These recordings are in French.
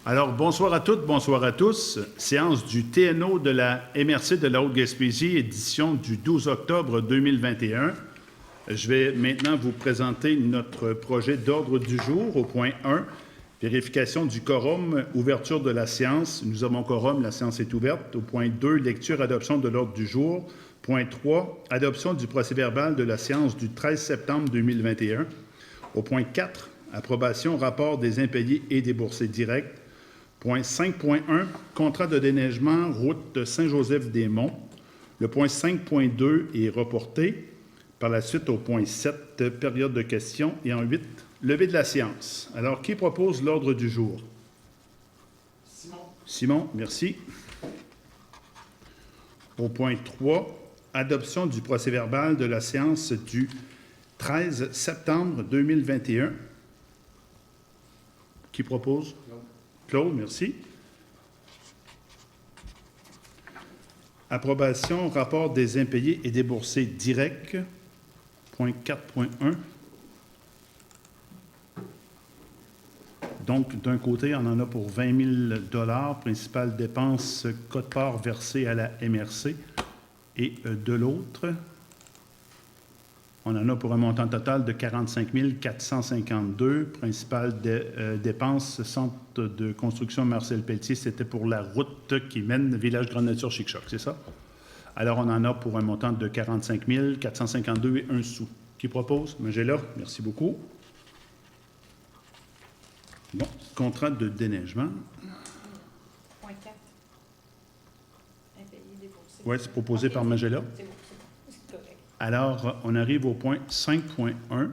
Alors, bonsoir à toutes, bonsoir à tous. Séance du TNO de la MRC de la Haute-Gaspésie, édition du 12 octobre 2021. Je vais maintenant vous présenter notre projet d'ordre du jour au point 1, vérification du quorum, ouverture de la séance. Nous avons quorum, la séance est ouverte. Au point 2, lecture, adoption de l'ordre du jour. Point 3, adoption du procès-verbal de la séance du 13 septembre 2021. Au point 4, approbation, rapport des impayés et déboursés directs. Point 5.1, contrat de déneigement, route Saint-Joseph-des-Monts. Le point 5.2 est reporté. Par la suite, au point 7, période de questions. Et en 8, levée de la séance. Alors, qui propose l'ordre du jour? Simon. Simon, merci. Au point 3, adoption du procès-verbal de la séance du 13 septembre 2021. Qui propose? Claude, merci. Approbation, rapport des impayés et déboursés directs. Point 4.1. Donc, d'un côté, on en a pour 20 000 principales dépenses, quote-part versées à la MRC. Et de l'autre, on en a pour un montant total de 45 452. Principales dépenses, centre de construction Marcel Pelletier, c'était pour la route qui mène Village Grande Nature Chic-Choc, c'est ça? Alors, on en a pour un montant de 45 452 et 1 sou. Qui propose? Magella, merci beaucoup. Bon, contrat de déneigement. Point 4. Impayé, déboursé. Oui, c'est proposé par Magella. C'est bon, c'est correct. Alors, on arrive au point 5.1. Oui.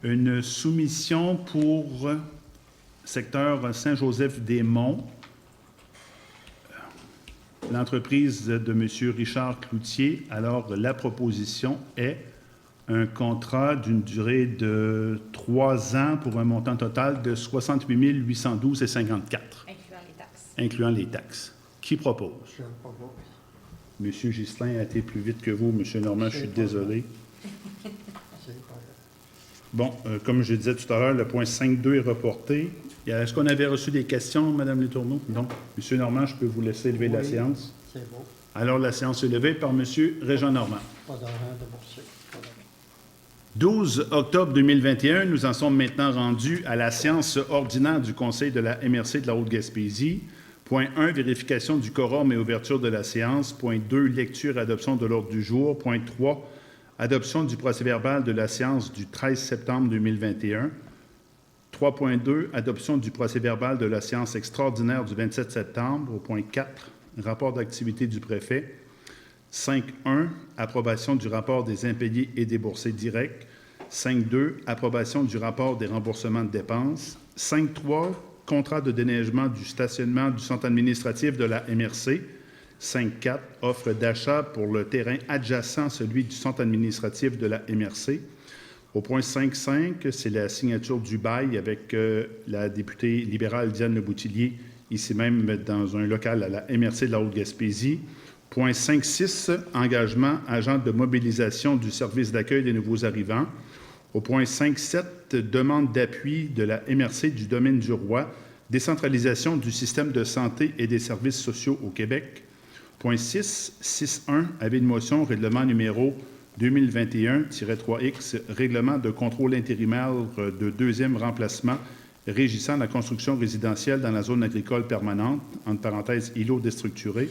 Une soumission pour secteur Saint-Joseph-des-Monts. L'entreprise de M. Richard Cloutier. Alors, la proposition est un contrat d'une durée de 3 ans pour un montant total de 68 812,54, Incluant les taxes. incluant les taxes. Qui propose? Je n'aime pas voir. M. Ghislain a été plus vite que vous. M. Normand, je suis désolé. C'est pas grave. Bon, comme je disais tout à l'heure, le point 5.2 est reporté. Est-ce qu'on avait reçu des questions, Mme Letourneau? Non. M. Normand, je peux vous laisser lever la Oui. séance. C'est bon. Alors, la séance est levée par M. Régent Normand. Pas d'argent déboursé. Voilà. 12 octobre 2021, nous en sommes maintenant rendus à la séance ordinaire du Conseil de la MRC de la Haute-Gaspésie. Point 1, vérification du quorum et ouverture de la séance. Point 2, lecture et adoption de l'ordre du jour. Point 3, adoption du procès-verbal de la séance du 13 septembre 2021. 3.2, adoption du procès-verbal de la séance extraordinaire du 27 septembre. Au point 4, rapport d'activité du préfet. 5.1, approbation du rapport des impayés et déboursés directs. 5.2, approbation du rapport des remboursements de dépenses. 5.3, contrat de déneigement du stationnement du centre administratif de la MRC. 5.4, offre d'achat pour le terrain adjacent, celui du centre administratif de la MRC. Au point 5.5, c'est la signature du bail avec la députée libérale Diane Leboutillier, ici même dans un local à la MRC de la Haute-Gaspésie. Point 5.6, engagement, agent de mobilisation du service d'accueil des nouveaux arrivants. Au point 5.7, demande d'appui de la MRC du domaine du Roi, décentralisation du système de santé et des services sociaux au Québec. Point 6, 6.1, avis de motion, règlement numéro 2021-3X, règlement de contrôle intérimaire de deuxième remplacement régissant la construction résidentielle dans la zone agricole permanente, entre parenthèses, îlot déstructuré.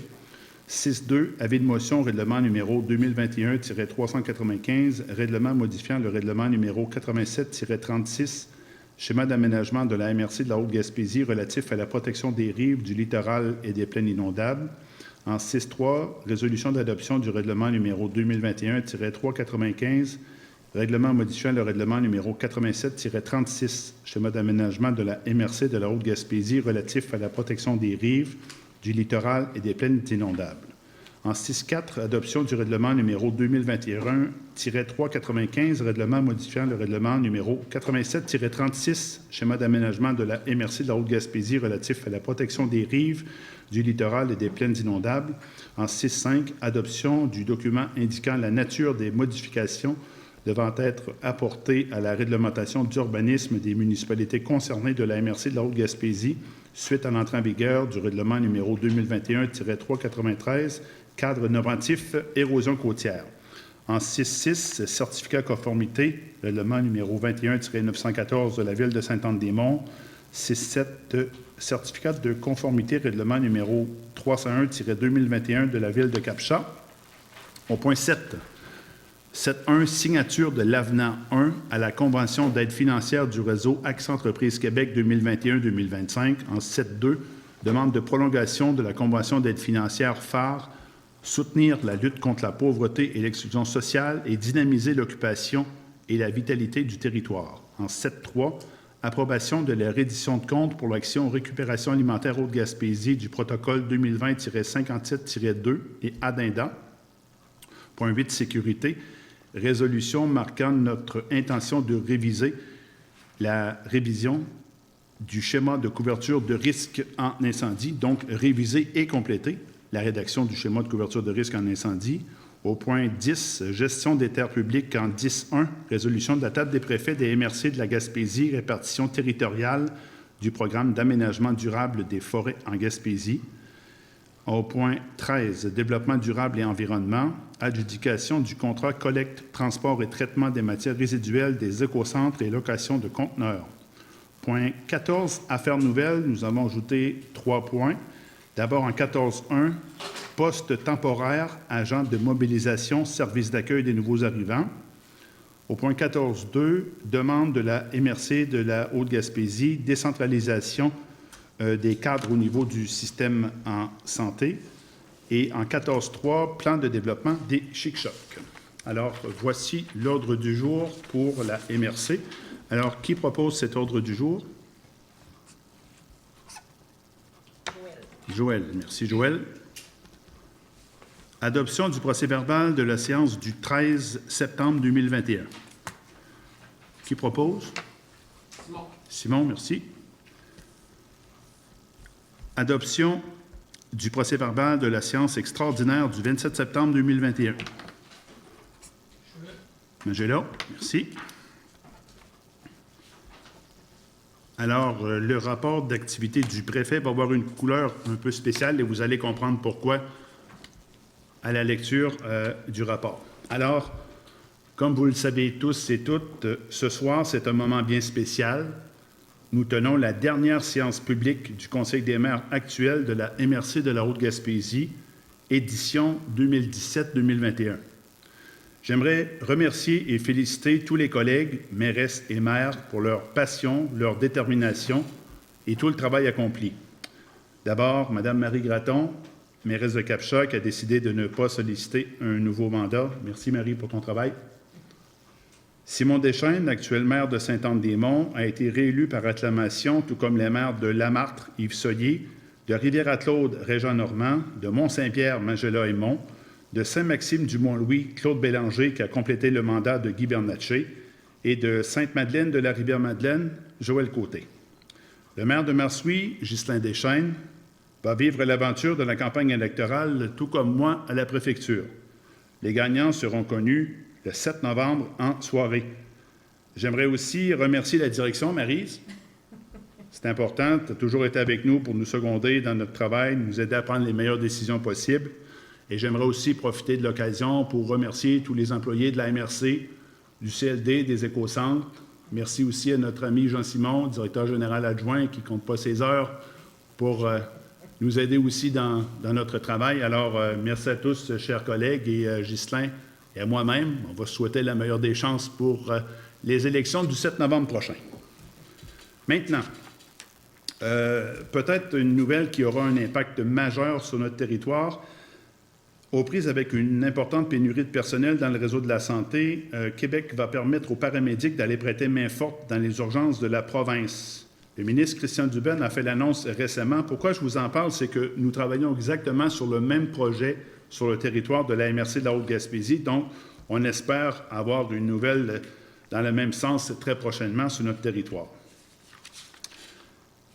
6.2, avis de motion, règlement numéro 2021-395, règlement modifiant le règlement numéro 87-36, schéma d'aménagement de la MRC de la Haute-Gaspésie relatif à la protection des rives, du littoral et des plaines inondables. En 6.3, résolution d'adoption du règlement numéro 2021-395, règlement modifiant le règlement numéro 87-36, schéma d'aménagement de la MRC de la Haute-Gaspésie relatif à la protection des rives, du littoral et des plaines inondables. En 6.4, adoption du règlement numéro 2021-395, règlement modifiant le règlement numéro 87-36, schéma d'aménagement de la MRC de la Haute-Gaspésie relatif à la protection des rives, du littoral et des plaines inondables. En 6.5, adoption du document indiquant la nature des modifications devant être apportées à la réglementation d'urbanisme des municipalités concernées de la MRC de la Haute-Gaspésie suite à l'entrée en vigueur du règlement numéro 2021-393, cadre normatif érosion côtière. En 6.6, certificat conformité, règlement numéro 21-914 de la Ville de Sainte-Anne-des-Monts. 6.7, certificat de conformité, règlement numéro 301-2021 de la Ville de Cap-Chat. Au point 7, 7.1, signature de l'avenant 1 à la Convention d'aide financière du réseau Accès Entreprises Québec 2021-2025. En 7.2, demande de prolongation de la Convention d'aide financière phare, soutenir la lutte contre la pauvreté et l'exclusion sociale et dynamiser l'occupation et la vitalité du territoire. En 7.3, approbation de la reddition de compte pour l'action récupération alimentaire Haute-Gaspésie du protocole 2020-57-2 et addenda. Point 8, sécurité. Résolution marquant notre intention de réviser la révision du schéma de couverture de risque en incendie, donc réviser et compléter la rédaction du schéma de couverture de risque en incendie. Au point 10, gestion des terres publiques en 10.1, résolution de la table des préfets des MRC de la Gaspésie, répartition territoriale du programme d'aménagement durable des forêts en Gaspésie. Au point 13, développement durable et environnement, adjudication du contrat collecte, transport et traitement des matières résiduelles des écocentres et location de conteneurs. Point 14, affaires nouvelles, nous avons ajouté 3 points. D'abord, en 14.1, poste temporaire, agent de mobilisation, service d'accueil des nouveaux arrivants. Au point 14.2, demande de la MRC de la Haute-Gaspésie, décentralisation des cadres au niveau du système en santé. Et en 14.3, plan de développement des Chic-Chocs. Alors, voici l'ordre du jour pour la MRC. Alors, qui propose cet ordre du jour? Joël. Merci, Joël. Adoption du procès-verbal de la séance du 13 septembre 2021. Qui propose? Simon. Simon, merci. Adoption du procès-verbal de la séance extraordinaire du 27 septembre 2021. Magella, merci. Alors, le rapport d'activité du préfet va avoir une couleur un peu spéciale et vous allez comprendre pourquoi à la lecture du rapport. Alors, comme vous le savez tous et toutes, ce soir, c'est un moment bien spécial. Nous tenons la dernière séance publique du Conseil des maires actuel de la MRC de la Haute-Gaspésie, édition 2017-2021. J'aimerais remercier et féliciter tous les collègues, mairesses et maires pour leur passion, leur détermination et tout le travail accompli. D'abord, Mme Marie Gratton, mairesse de Cap-Chat, qui a décidé de ne pas solliciter un nouveau mandat. Merci, Marie, pour ton travail. Simon Deschênes, actuel maire de Sainte-Anne-des-Monts, a été réélu par acclamation, tout comme les maires de Lamartre, Yves Soyer, de Rivière-à-Claude, Régent-Normand, de Mont-Saint-Pierre, Magella et Mont, de Saint-Maxime-du-Mont-Louis, Claude Bélanger, qui a complété le mandat de Guy Bernatchez, et de Sainte-Madeleine de la Rivière-Madeleine, Joël Côté. Le maire de Marsouis, Ghislain Deschênes, va vivre l'aventure de la campagne électorale, tout comme moi, à la préfecture. Les gagnants seront connus le 7 novembre en soirée. J'aimerais aussi remercier la direction, Maryse. C'est important, tu as toujours été avec nous pour nous seconder dans notre travail, nous aider à prendre les meilleures décisions possibles. Et j'aimerais aussi profiter de l'occasion pour remercier tous les employés de la MRC, du CLD, des écocentres. Merci aussi à notre ami Jean-Simon, directeur général adjoint, qui ne compte pas ses heures pour nous aider aussi dans notre travail. Alors, merci à tous, chers collègues, et Ghislain et à moi-même. On va souhaiter la meilleure des chances pour les élections du 7 novembre prochain. Maintenant, peut-être une nouvelle qui aura un impact majeur sur notre territoire. Aux prises avec une importante pénurie de personnel dans le réseau de la santé, Québec va permettre aux paramédics d'aller prêter main forte dans les urgences de la province. Le ministre Christian Dubé a fait l'annonce récemment. Pourquoi je vous en parle, c'est que nous travaillons exactement sur le même projet sur le territoire de la MRC de la Haute-Gaspésie. Donc, on espère avoir une nouvelle dans le même sens très prochainement sur notre territoire.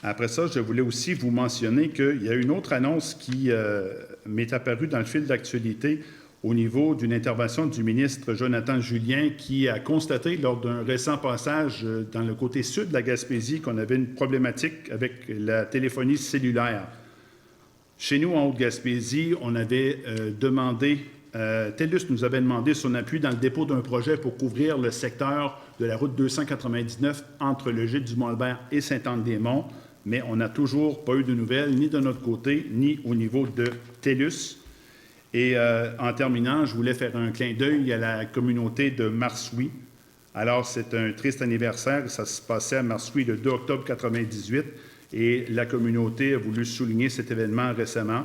Après ça, je voulais aussi vous mentionner qu'il y a une autre annonce qui m'est apparue dans le fil d'actualité au niveau d'une intervention du ministre Jonathan Julien qui a constaté lors d'un récent passage dans le côté sud de la Gaspésie qu'on avait une problématique avec la téléphonie cellulaire. Chez nous, en Haute-Gaspésie, on avait demandé, TELUS nous avait demandé son appui dans le dépôt d'un projet pour couvrir le secteur de la route 299 entre le Gîte du Mont-Albert et Sainte-Anne-des-Monts, mais on n'a toujours pas eu de nouvelles, ni de notre côté, ni au niveau de TELUS. Et en terminant, je voulais faire un clin d'œil à la communauté de Marsouis. Alors, c'est un triste anniversaire. Ça se passait à Marsouis le 2 octobre 1998 et la communauté a voulu souligner cet événement récemment.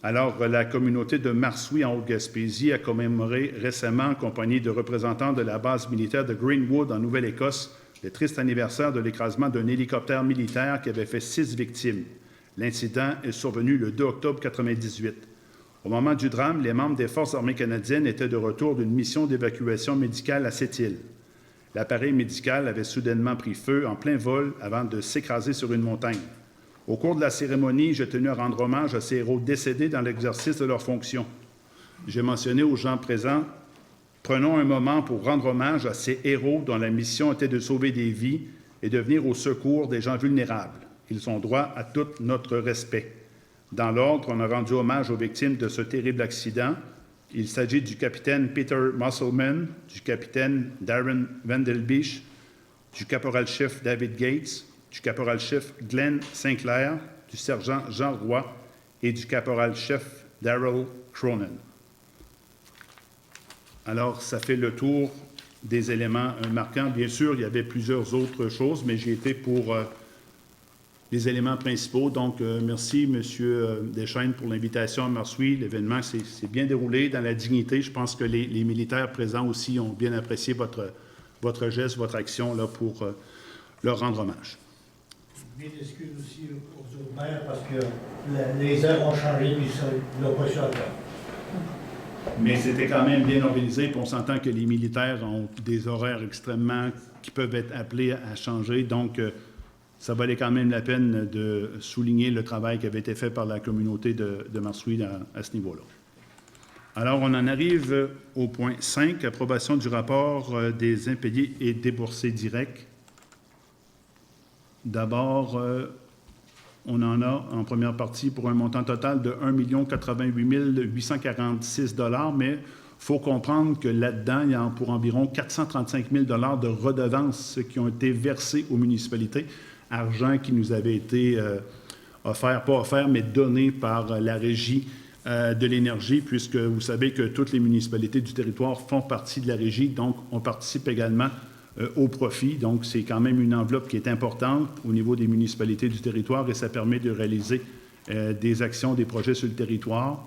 Alors, la communauté de Marsouis en Haute-Gaspésie a commémoré récemment, en compagnie de représentants de la base militaire de Greenwood en Nouvelle-Écosse, le triste anniversaire de l'écrasement d'un hélicoptère militaire qui avait fait 6 victimes. L'incident est survenu le 2 octobre 1998. Au moment du drame, les membres des Forces armées canadiennes étaient de retour d'une mission d'évacuation médicale à cette île. L'appareil médical avait soudainement pris feu en plein vol avant de s'écraser sur une montagne. Au cours de la cérémonie, j'ai tenu à rendre hommage à ces héros décédés dans l'exercice de leurs fonctions. J'ai mentionné aux gens présents, prenons un moment pour rendre hommage à ces héros dont la mission était de sauver des vies et de venir au secours des gens vulnérables. Ils ont droit à tout notre respect. Dans l'ordre, on a rendu hommage aux victimes de ce terrible accident. Il s'agit du capitaine Peter Musselman, du capitaine Darren Vandelbish, du caporal-chef David Gates, du caporal-chef Glenn Sinclair, du sergent Jean Roy et du caporal-chef Darrell Cronin. Alors, ça fait le tour des éléments marquants. Bien sûr, il y avait plusieurs autres choses, mais j'ai été pour les éléments principaux. Donc, merci, M. Deschênes, pour l'invitation à Marsouis. L'événement s'est bien déroulé dans la dignité. Je pense que les militaires présents aussi ont bien apprécié votre geste, votre action là, pour leur rendre hommage. Mes excuses aussi aux autres maires parce que les heures ont changé puis ils n'ont pas su encore. Mais c'était quand même bien organisé, puis on s'entend que les militaires ont des horaires extrêmement qui peuvent être appelés à changer. Donc, ça valait quand même la peine de souligner le travail qui avait été fait par la communauté de Marsouis à ce niveau-là. Alors, on en arrive au point 5, approbation du rapport des impayés et déboursés directs. D'abord, on en a en première partie pour un montant total de 1 88 846 $, mais il faut comprendre que là-dedans, il y a pour environ 435 000 $ de redevances qui ont été versées aux municipalités, argent qui nous avait été offert, pas offert, mais donné par la Régie de l'énergie, puisque vous savez que toutes les municipalités du territoire font partie de la Régie, donc on participe également au profit. Donc, c'est quand même une enveloppe qui est importante au niveau des municipalités du territoire et ça permet de réaliser des actions, des projets sur le territoire.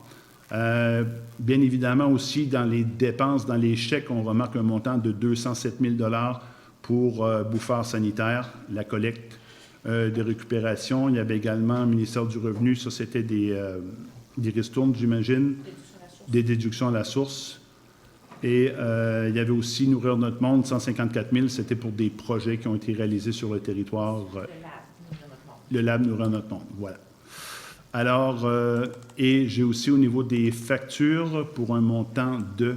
Bien évidemment aussi, dans les dépenses, dans les chèques, on remarque un montant de 207 000 $ pour bouffeurs sanitaires, la collecte de récupération. Il y avait également le ministère du Revenu, ça c'était des ristournes, j'imagine, des déductions à la source. Et il y avait aussi Nourrir notre monde, 154 000, c'était pour des projets qui ont été réalisés sur le territoire. Le Lab Nourrir notre monde, voilà. Alors, et j'ai aussi au niveau des factures pour un montant de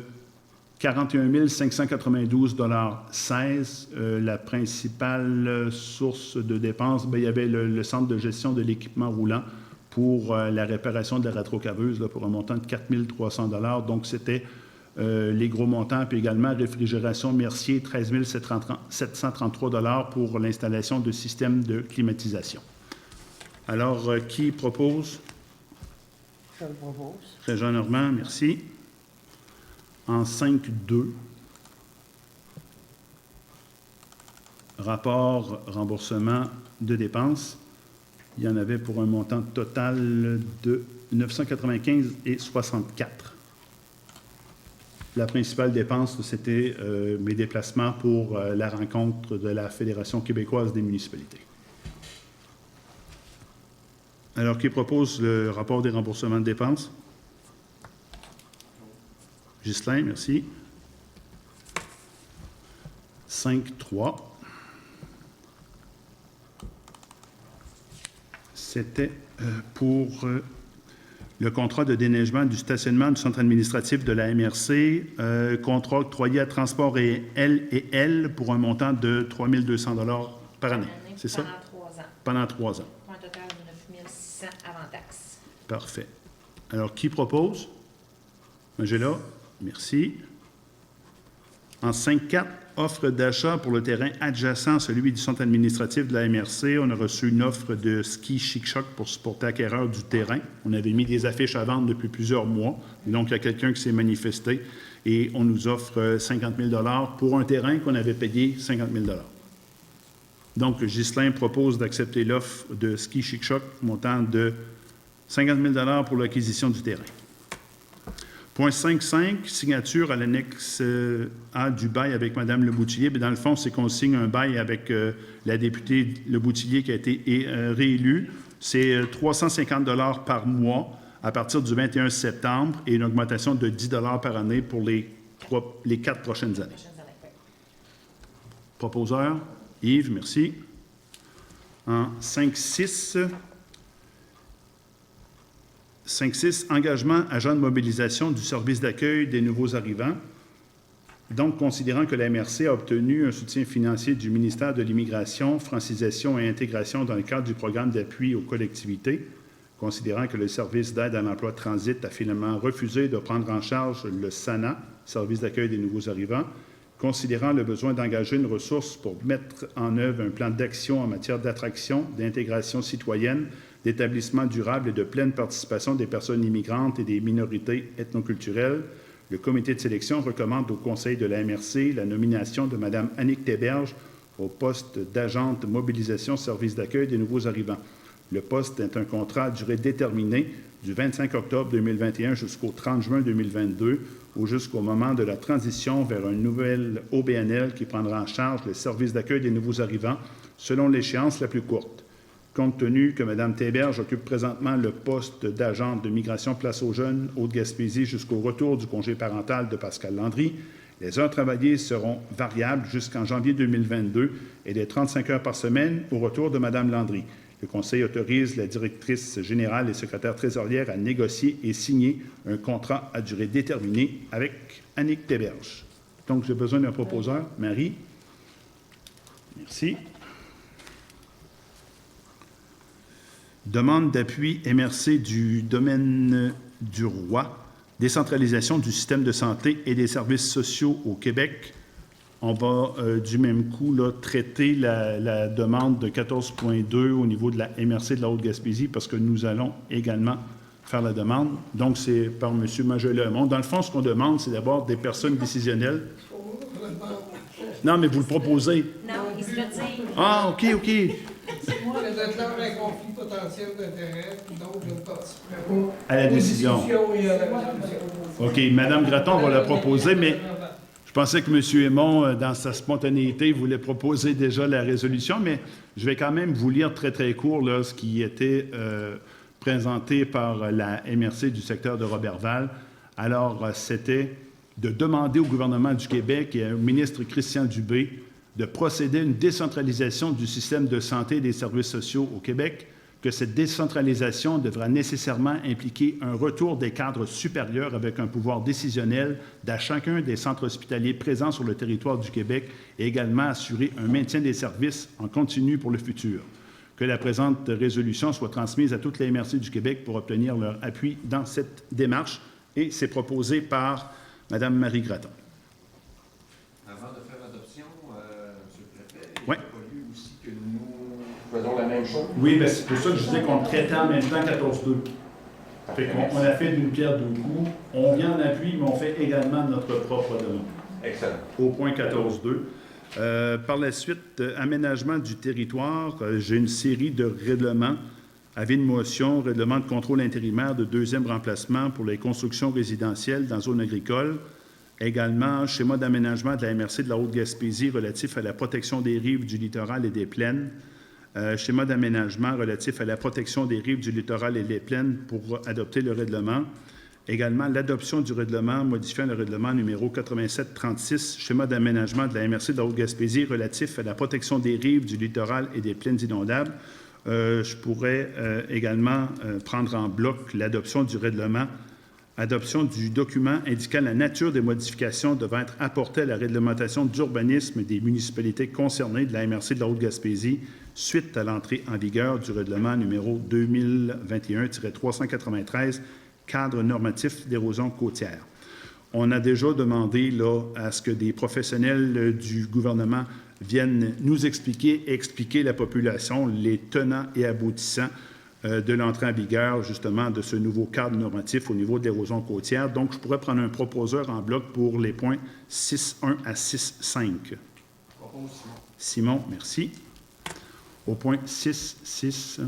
41 592,16 $. La principale source de dépenses, bien, il y avait le centre de gestion de l'équipement roulant pour la réparation de la rétrocaveuse pour un montant de 4 300 $. Donc, c'était les gros montants, puis également réfrigération Mercier, 13 733 $ pour l'installation de systèmes de climatisation. Alors, qui propose? Je le propose. Régent Normand, merci. En 5.2, rapport remboursement de dépenses, il y en avait pour un montant total de 995,64 $. La principale dépense, c'était mes déplacements pour la rencontre de la Fédération québécoise des municipalités. Alors, qui propose le rapport des remboursements de dépenses? Ghislain, merci. 5.3. C'était pour le contrat de déneigement du stationnement du centre administratif de la MRC, contrat octroyé à Transport et L pour un montant de 3 200 $ par année. C'est ça? Pendant 3 ans. Pendant 3 ans. Pour un total de 9 600 avant taxe. Parfait. Alors, qui propose? Angela, merci. En 5.4, offre d'achat pour le terrain adjacent à celui du centre administratif de la MRC. On a reçu une offre de ski chic-choc pour supporter acquéreur du terrain. On avait mis des affiches à vendre depuis plusieurs mois. Et donc, il y a quelqu'un qui s'est manifesté et on nous offre 50 000 $ pour un terrain qu'on avait payé 50 000 $. Donc, Ghislain propose d'accepter l'offre de ski chic-choc montant de 50 000 $ pour l'acquisition du terrain. Point 5.5, signature à l'annexe A du bail avec Mme Leboutillier. Bien, dans le fond, c'est qu'on signe un bail avec la députée Leboutillier qui a été réélue. C'est 350 $ par mois à partir du 21 septembre et une augmentation de 10 $ par année pour les 4 prochaines années. Proposeur, Yves, merci. En 5.6, engagement agent de mobilisation du service d'accueil des nouveaux arrivants. Donc, considérant que la MRC a obtenu un soutien financier du ministère de l'Immigration, Francisation et Intégration dans le cadre du programme d'appui aux collectivités, considérant que le service d'aide à l'emploi Transit a finalement refusé de prendre en charge le SANA, service d'accueil des nouveaux arrivants, considérant le besoin d'engager une ressource pour mettre en œuvre un plan d'action en matière d'attraction, d'intégration citoyenne, d'établissement durable et de pleine participation des personnes immigrantes et des minorités ethnoculturelles, le comité de sélection recommande au Conseil de la MRC la nomination de Mme Annick Théberge au poste d'agente mobilisation service d'accueil des nouveaux arrivants. Le poste est un contrat à durée déterminée du 25 octobre 2021 jusqu'au 30 juin 2022 ou jusqu'au moment de la transition vers un nouvel OBNL qui prendra en charge le service d'accueil des nouveaux arrivants selon l'échéance la plus courte. Compte tenu que Mme Théberge occupe présentement le poste d'agente de migration Place aux Jeunes, Haute-Gaspésie, jusqu'au retour du congé parental de Pascal Landry, les heures travaillées seront variables jusqu'en janvier 2022 et des 35 heures par semaine au retour de Mme Landry. Le Conseil autorise la directrice générale et secrétaire trésorière à négocier et signer un contrat à durée déterminée avec Annick Théberge. Donc, j'ai besoin d'un proposeur. Marie. Merci. Demande d'appui MRC du domaine du roi, décentralisation du système de santé et des services sociaux au Québec. On va du même coup là, traiter la demande de 14.2 au niveau de la MRC de la Haute-Gaspésie parce que nous allons également faire la demande. Donc, c'est par M. Magellan. Dans le fond, ce qu'on demande, c'est d'avoir des personnes décisionnelles. Non, mais vous le proposez. Non, il se le dit. Ah, OK. Je déclare un conflit potentiel d'intérêt, donc je ne participerai pas À la décision. discussion et à la résolution. OK. Mme Gratton va la proposer, mais je pensais que M. Aymon, dans sa spontanéité, voulait proposer déjà la résolution, mais je vais quand même vous lire très, très court là, ce qui était présenté par la MRC du secteur de Roberval. Alors, c'était de demander au gouvernement du Québec et au ministre Christian Dubé de procéder à une décentralisation du système de santé et des services sociaux au Québec, que cette décentralisation devra nécessairement impliquer un retour des cadres supérieurs avec un pouvoir décisionnel dans chacun des centres hospitaliers présents sur le territoire du Québec et également assurer un maintien des services en continu pour le futur. Que la présente résolution soit transmise à toutes les MRC du Québec pour obtenir leur appui dans cette démarche et c'est proposé par Mme Marie Gratton. Avant de faire l'adoption, M. le Préfet, il Oui. a fallu aussi que nous faisons la même chose. Oui, bien, c'est pour ça que je disais qu'on le traitait en même temps 14.2. Fait qu'on on a fait d'une pierre deux coups. On vient en appui, mais on fait également notre propre demande. Excellent. Au point 14.2. Par la suite, aménagement du territoire, j'ai une série de règlements. Avis de motion, règlement de contrôle intérimaire de deuxième remplacement pour les constructions résidentielles dans zone agricole. Également, schéma d'aménagement de la MRC de la Haute-Gaspésie relatif à la protection des rives du littoral et des plaines. Schéma d'aménagement relatif à la protection des rives du littoral et des plaines pour adopter le règlement. Également, l'adoption du règlement modifiant le règlement numéro 8736, schéma d'aménagement de la MRC de la Haute-Gaspésie relatif à la protection des rives du littoral et des plaines inondables. Je pourrais également prendre en bloc l'adoption du règlement, adoption du document indiquant la nature des modifications devant être apportées à la réglementation d'urbanisme des municipalités concernées de la MRC de la Haute-Gaspésie suite à l'entrée en vigueur du règlement numéro 2021-393, cadre normatif d'érosion côtière. On a déjà demandé là, à ce que des professionnels du gouvernement viennent nous expliquer et expliquer la population les tenants et aboutissants de l'entrée en vigueur, justement, de ce nouveau cadre normatif au niveau de l'érosion côtière. Donc, je pourrais prendre un proposeur en bloc pour les points 6.1 à 6.5. Propose Simon. Simon, merci. Au point 6.6.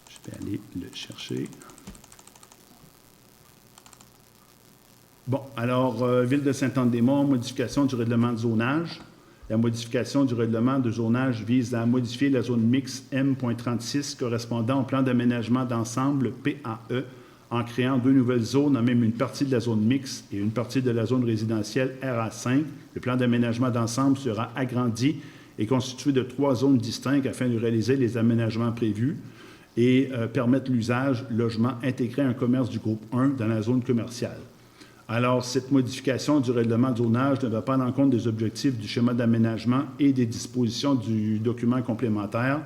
Je vais aller le chercher. Bon, alors, Ville de Saint-Anne-des-Monts, modification du règlement de zonage. La modification du règlement de zonage vise à modifier la zone mixte M.36 correspondant au plan d'aménagement d'ensemble PAE en créant 2 nouvelles zones, en même une partie de la zone mixte et une partie de la zone résidentielle RA5. Le plan d'aménagement d'ensemble sera agrandi et constitué de 3 zones distinctes afin de réaliser les aménagements prévus et permettre l'usage, logement intégré à un commerce du groupe 1 dans la zone commerciale. Alors, cette modification du règlement de zonage ne va pas en compte des objectifs du schéma d'aménagement et des dispositions du document complémentaire.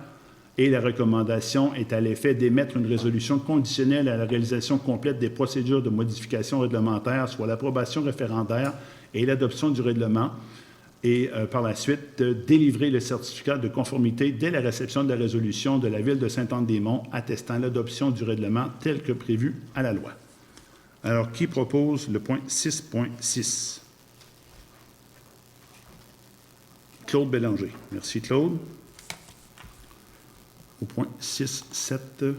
Et la recommandation est à l'effet d'émettre une résolution conditionnelle à la réalisation complète des procédures de modification réglementaire, soit l'approbation référendaire et l'adoption du règlement. Et par la suite, délivrer le certificat de conformité dès la réception de la résolution de la Ville de Saint-Anne-des-Monts attestant l'adoption du règlement tel que prévu à la loi. Alors, qui propose le point 6.6? Claude Bélanger. Merci, Claude. Au point 6.7.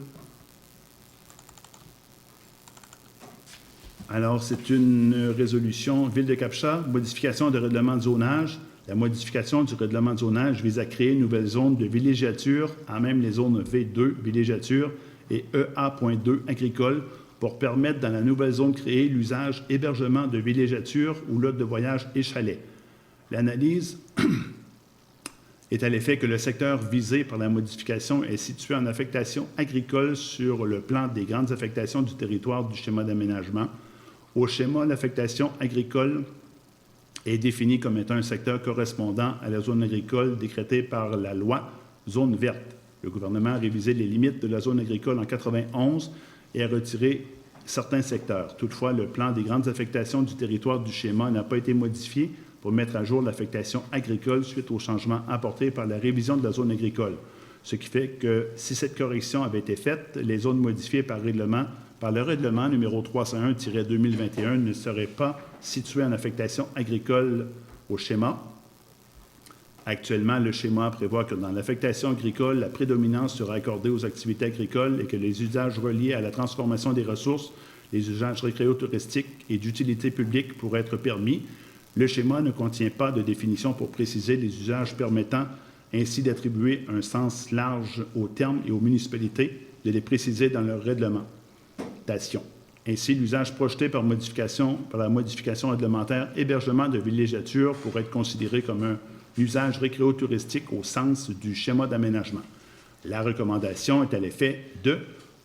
Alors, c'est une résolution Ville de Cap-Chat, modification de règlement de zonage. La modification du règlement de zonage vise à créer une nouvelle zone de villégiature, à même les zones V2, villégiature, et EA.2, agricole, pour permettre dans la nouvelle zone créée l'usage hébergement de villégiature ou lot de voyage et chalet. L'analyse est à l'effet que le secteur visé par la modification est situé en affectation agricole sur le plan des grandes affectations du territoire du schéma d'aménagement. Au schéma, l'affectation agricole est définie comme étant un secteur correspondant à la zone agricole décrétée par la loi zone verte. Le gouvernement a révisé les limites de la zone agricole en 1991 et a retiré certains secteurs. Toutefois, le plan des grandes affectations du territoire du schéma n'a pas été modifié pour mettre à jour l'affectation agricole suite aux changements apportés par la révision de la zone agricole. Ce qui fait que si cette correction avait été faite, les zones modifiées par le règlement numéro 301-2021 ne seraient pas situées en affectation agricole au schéma. Actuellement, le schéma prévoit que dans l'affectation agricole, la prédominance sera accordée aux activités agricoles et que les usages reliés à la transformation des ressources, les usages récréotouristiques et d'utilité publique pourraient être permis. Le schéma ne contient pas de définition pour préciser les usages permettant ainsi d'attribuer un sens large aux termes et aux municipalités, de les préciser dans leur réglementation. Ainsi, l'usage projeté par la modification réglementaire hébergement de villégiature pourrait être considéré comme un usage récréotouristique au sens du schéma d'aménagement. La recommandation est à l'effet de,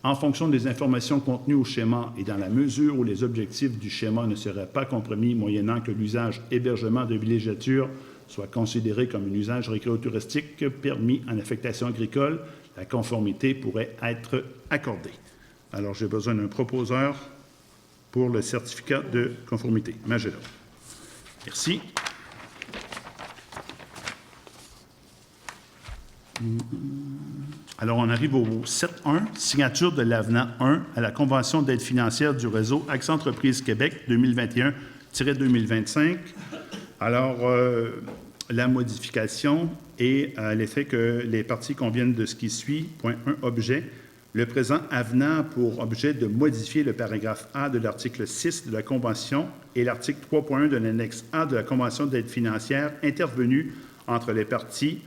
en fonction des informations contenues au schéma et dans la mesure où les objectifs du schéma ne seraient pas compromis moyennant que l'usage hébergement de villégiature soit considéré comme un usage récréotouristique permis en affectation agricole, la conformité pourrait être accordée. Alors, j'ai besoin d'un proposeur pour le certificat de conformité. Magella. Merci. Alors, on arrive au 7.1, signature de l'avenant 1 à la Convention d'aide financière du réseau Accès Entreprises Québec 2021-2025. Alors, la modification est à l'effet que les parties conviennent de ce qui suit. Point 1, objet. Le présent avenant a pour objet de modifier le paragraphe A de l'article 6 de la Convention et l'article 3.1 de l'annexe A de la Convention d'aide financière intervenue entre les parties.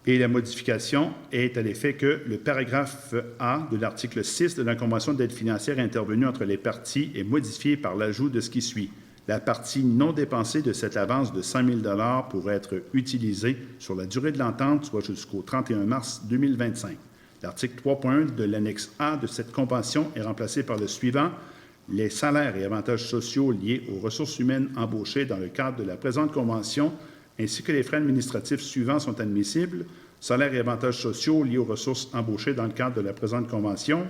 Et la modification est à l'effet que le paragraphe A de l'article 6 de la Convention d'aide financière intervenue entre les parties est modifié par l'ajout de ce qui suit. La partie non dépensée de cette avance de 100 000 $ pourrait être utilisée sur la durée de l'entente, soit jusqu'au 31 mars 2025. L'article 3.1 de l'annexe A de cette convention est remplacé par le suivant. Les salaires et avantages sociaux liés aux ressources humaines embauchées dans le cadre de la présente convention, ainsi que les frais administratifs suivants sont admissibles. Salaires et avantages sociaux liés aux ressources embauchées dans le cadre de la présente convention.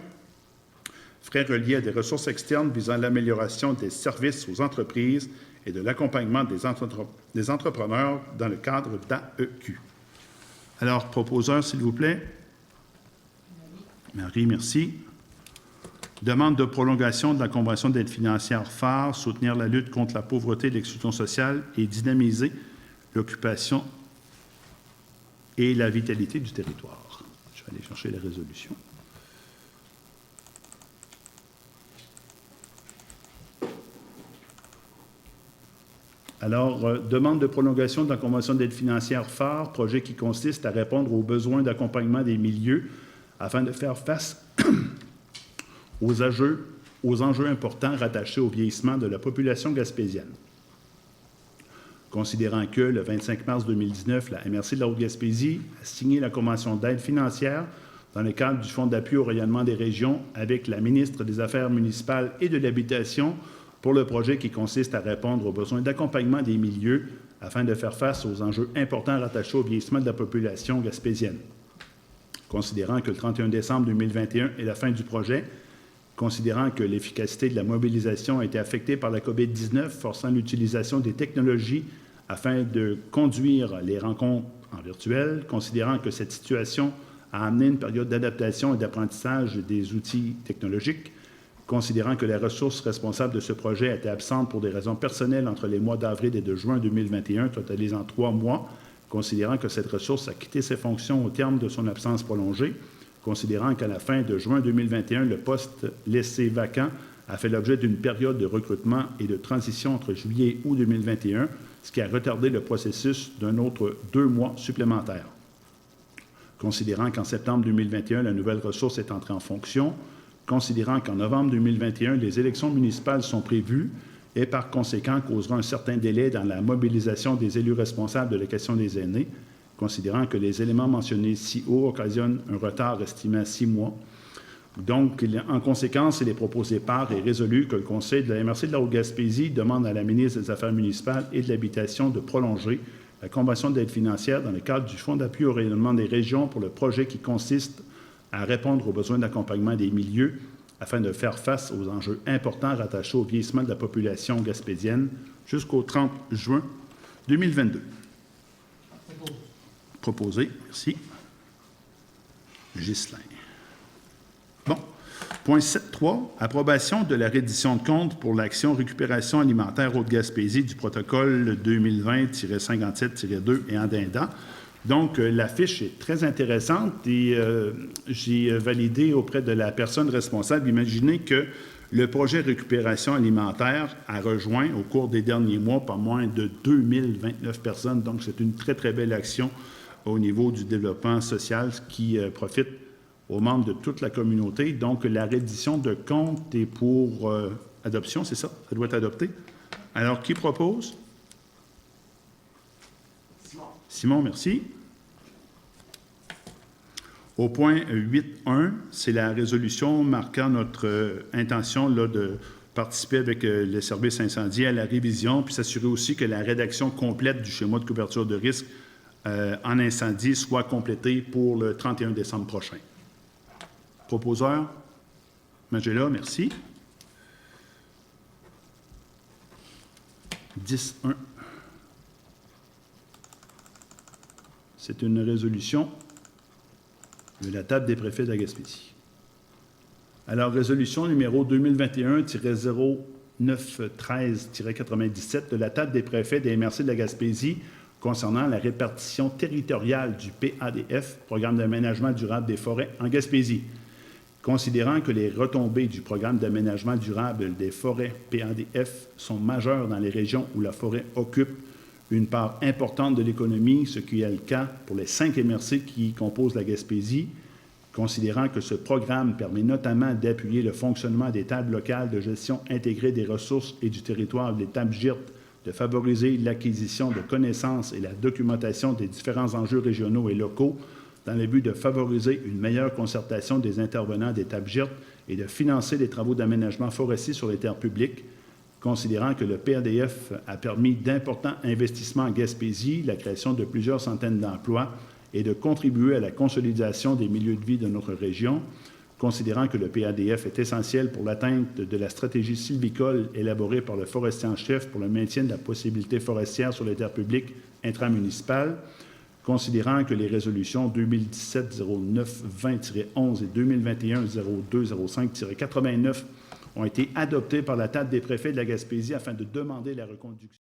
Frais reliés à des ressources externes visant l'amélioration des services aux entreprises et de l'accompagnement des entrepreneurs dans le cadre d'AEQ. Alors, proposeur, s'il vous plaît. Marie, merci. Demande de prolongation de la Convention d'aide financière phare, soutenir la lutte contre la pauvreté et l'exclusion sociale et dynamiser l'occupation et la vitalité du territoire. Je vais aller chercher la résolution. Alors, demande de prolongation de la Convention d'aide financière phare, projet qui consiste à répondre aux besoins d'accompagnement des milieux afin de faire face aux enjeux importants rattachés au vieillissement de la population gaspésienne. Considérant que, le 25 mars 2019, la MRC de la Haute-Gaspésie a signé la Convention d'aide financière dans le cadre du Fonds d'appui au rayonnement des régions avec la ministre des Affaires municipales et de l'Habitation pour le projet qui consiste à répondre aux besoins d'accompagnement des milieux afin de faire face aux enjeux importants rattachés au vieillissement de la population gaspésienne. Considérant que le 31 décembre 2021 est la fin du projet, considérant que l'efficacité de la mobilisation a été affectée par la COVID-19, forçant l'utilisation des technologies afin de conduire les rencontres en virtuel, considérant que cette situation a amené une période d'adaptation et d'apprentissage des outils technologiques, considérant que les ressources responsables de ce projet étaient absentes pour des raisons personnelles entre les mois d'avril et de juin 2021, totalisant 3 mois, considérant que cette ressource a quitté ses fonctions au terme de son absence prolongée, considérant qu'à la fin de juin 2021, le poste laissé vacant a fait l'objet d'une période de recrutement et de transition entre juillet et août 2021, ce qui a retardé le processus d'un autre 2 mois supplémentaires. Considérant qu'en septembre 2021, la nouvelle ressource est entrée en fonction, considérant qu'en novembre 2021, les élections municipales sont prévues et par conséquent causera un certain délai dans la mobilisation des élus responsables de la question des aînés, considérant que les éléments mentionnés ci haut occasionnent un retard estimé à 6 mois. Donc, en conséquence, il est proposé par et résolu que le Conseil de la MRC de la Haute-Gaspésie demande à la ministre des Affaires municipales et de l'Habitation de prolonger la Convention d'aide financière dans le cadre du Fonds d'appui au rayonnement des régions pour le projet qui consiste à répondre aux besoins d'accompagnement des milieux afin de faire face aux enjeux importants rattachés au vieillissement de la population gaspésienne jusqu'au 30 juin 2022. Proposé. Merci. Ghislain. Bon. Point 7.3. Approbation de la reddition de compte pour l'action récupération alimentaire Haute-Gaspésie du protocole 2020-57-2 et addenda. Donc, la fiche est très intéressante et j'ai validé auprès de la personne responsable. Imaginez que le projet récupération alimentaire a rejoint au cours des derniers mois pas moins de 2029 personnes. Donc, c'est une très, très belle action au niveau du développement social qui profite aux membres de toute la communauté. Donc, la reddition de compte est pour adoption, c'est ça? Ça doit être adopté. Alors, qui propose? Simon, merci. Au point 8.1, c'est la résolution marquant notre intention là, de participer avec les services incendies à la révision, puis s'assurer aussi que la rédaction complète du schéma de couverture de risque en incendie soit complétée pour le 31 décembre prochain. Proposeur? Magella, merci. 10.1. C'est une résolution de la table des préfets de la Gaspésie. Alors, résolution numéro 2021-0913-97 de la table des préfets des MRC de la Gaspésie concernant la répartition territoriale du PADF, Programme d'aménagement durable des forêts en Gaspésie. Considérant que les retombées du Programme d'aménagement durable des forêts PADF sont majeures dans les régions où la forêt occupe une part importante de l'économie, ce qui est le cas pour les 5 MRC qui composent la Gaspésie, Considérant que ce programme permet notamment d'appuyer le fonctionnement des tables locales de gestion intégrée des ressources et du territoire des tables GIRT, de favoriser l'acquisition de connaissances et la documentation des différents enjeux régionaux et locaux dans le but de favoriser une meilleure concertation des intervenants des tables GIRT et de financer les travaux d'aménagement forestier sur les terres publiques, considérant que le PADF a permis d'importants investissements en Gaspésie, la création de plusieurs centaines d'emplois et de contribuer à la consolidation des milieux de vie de notre région, considérant que le PADF est essentiel pour l'atteinte de la stratégie sylvicole élaborée par le forestier en chef pour le maintien de la possibilité forestière sur les terres publiques intramunicipales, considérant que les résolutions 2017-09-20-11 et 2021-02-05-89 ont été adoptées par la table des préfets de la Gaspésie afin de demander la reconduction.